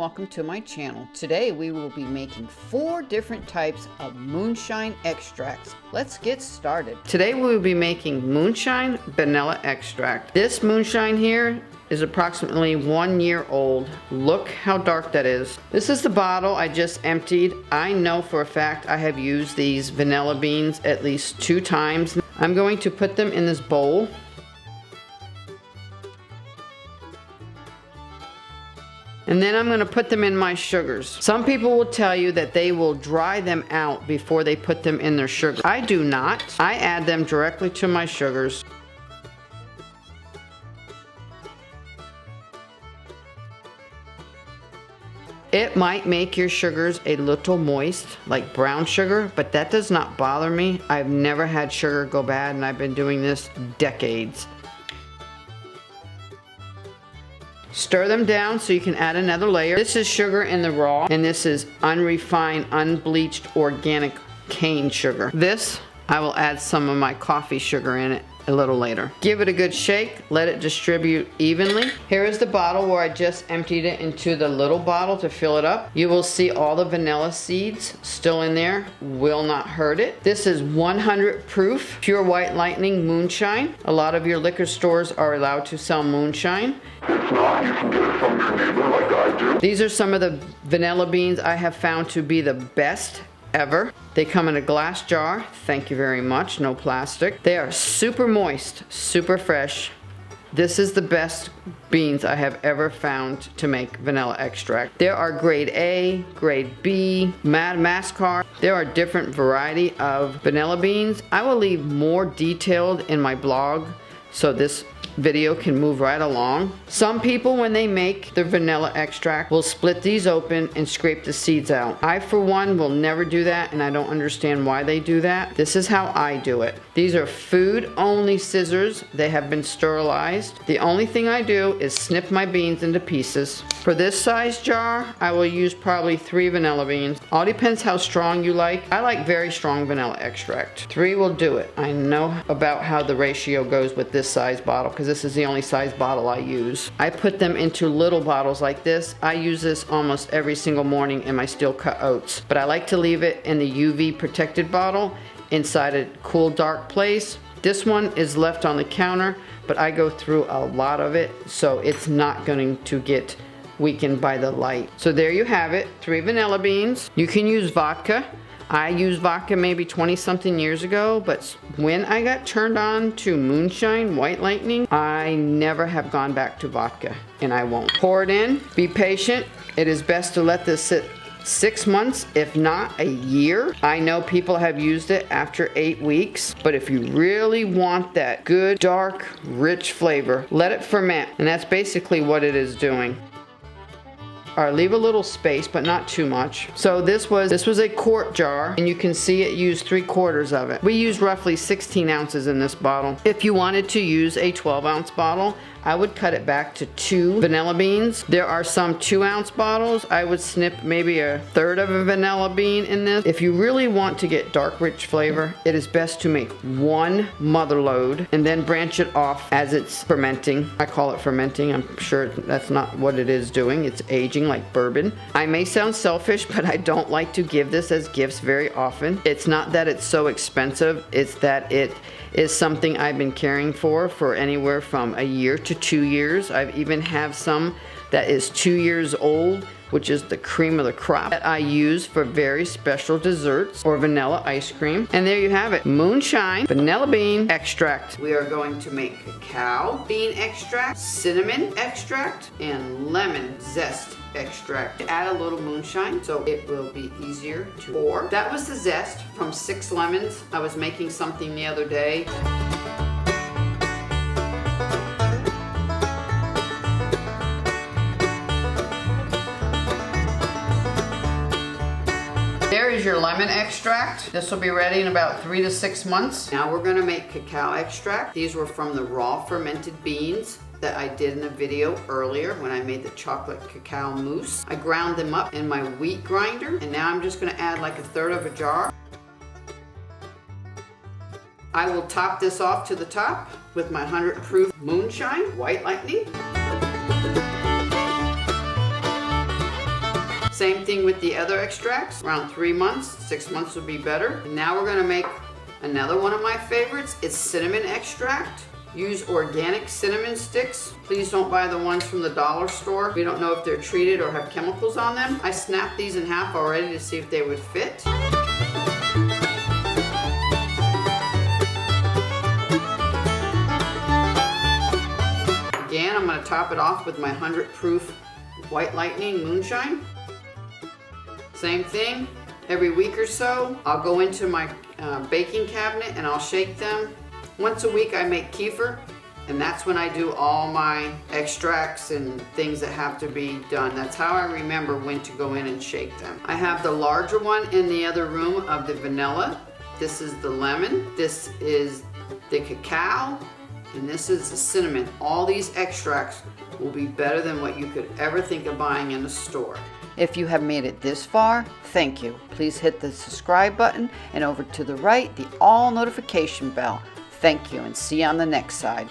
welcome to my channel. Today we will be making 4 different types of moonshine extracts. Let's get started. Today we will be making moonshine vanilla extract. This moonshine here is approximately 1 year old. Look how dark that is. This is the bottle I just emptied. I know for a fact I have used these vanilla beans at least 2 times. I'm going to put them in this bowl. And then I'm going to put them in my sugars. Some people will tell you that they will dry them out before they put them in their sugar. I do not. I add them directly to my sugars. It might make your sugars a little moist, like brown sugar, but that does not bother me. I've never had sugar go bad, and I've been doing this decades. Stir them down so you can add another layer. This is sugar in the raw, and this is unrefined, unbleached, organic cane sugar. This, I will add some of my coffee sugar in it a little later. Give it a good shake, let it distribute evenly. Here is the bottle where I just emptied it into the little bottle to fill it up. You will see all the vanilla seeds still in there, will not hurt it. This is 100 proof, pure white lightning moonshine. A lot of your liquor stores are allowed to sell moonshine. If not, you can get it from your neighbor like I do. These are some of the vanilla beans I have found to be the best ever. They come in a glass jar. Thank you very much. No plastic. They are super moist, super fresh. This is the best beans I have ever found to make vanilla extract. There are grade A, grade B, Madagascar. There are different variety of vanilla beans. I will leave more detailed in my blog so this video can move right along. Some people, when they make their vanilla extract, will split these open and scrape the seeds out. I, for one, will never do that, and I don't understand why they do that. This is how I do it. These are food-only scissors. They have been sterilized. The only thing I do is snip my beans into pieces. For this size jar, I will use probably 3 vanilla beans. All depends how strong you like. I like very strong vanilla extract. 3 will do it. I know about how the ratio goes with this size bottle, because this is the only size bottle I use. I put them into little bottles like this. I use this almost every single morning in my steel cut oats, but I like to leave it in the UV protected bottle inside a cool, dark place. This one is left on the counter, but I go through a lot of it, so it's not going to get weakened by the light. So there you have it, 3 vanilla beans. You can use vodka. I used vodka maybe 20 something years ago, but when I got turned on to moonshine, white lightning, I never have gone back to vodka, and I won't. Pour it in, be patient. It is best to let this sit 6 months, if not a year. I know people have used it after 8 weeks, but if you really want that good, dark, rich flavor, let it ferment, and that's basically what it is doing. Or leave a little space, but not too much. So this was a quart jar, and you can see it used 3/4 of it. We used roughly 16 ounces in this bottle. If you wanted to use a 12-ounce bottle, I would cut it back to 2 vanilla beans. There are some 2-ounce bottles. I would snip maybe 1/3 of a vanilla bean in this. If you really want to get dark, rich flavor, it is best to make 1 mother load and then branch it off as it's fermenting. I call it fermenting. I'm sure that's not what it is doing. It's aging like bourbon. I may sound selfish, but I don't like to give this as gifts very often. It's not that it's so expensive. It's that it is something I've been caring for anywhere from a year to 2 years. I've even have some that is 2 years old, which is the cream of the crop that I use for very special desserts or vanilla ice cream. And there you have it, moonshine vanilla bean extract. We are going to make cacao bean extract, cinnamon extract, and lemon zest extract. Add a little moonshine so it will be easier to pour. That was the zest from 6 lemons. I was making something the other day. There is your lemon extract. This will be ready in about 3 to 6 months. Now we're gonna make cacao extract. These were from the raw fermented beans that I did in a video earlier when I made the chocolate cacao mousse. I ground them up in my wheat grinder, and now I'm just gonna add like 1/3 of a jar. I will top this off to the top with my 100 proof moonshine, white lightning. Same thing with the other extracts, around 3 months, 6 months would be better. And now we're gonna make another one of my favorites. It's cinnamon extract. Use organic cinnamon sticks. Please don't buy the ones from the dollar store. We don't know if they're treated or have chemicals on them. I snapped these in half already to see if they would fit. Again, I'm gonna top it off with my 100 proof White Lightning Moonshine. Same thing, every week or so, I'll go into my baking cabinet and I'll shake them. Once a week I make kefir, and that's when I do all my extracts and things that have to be done. That's how I remember when to go in and shake them. I have the larger one in the other room of the vanilla. This is the lemon, this is the cacao, and this is the cinnamon. All these extracts will be better than what you could ever think of buying in a store. If you have made it this far, thank you. Please hit the subscribe button and over to the right, the all notification bell. Thank you, and see you on the next side.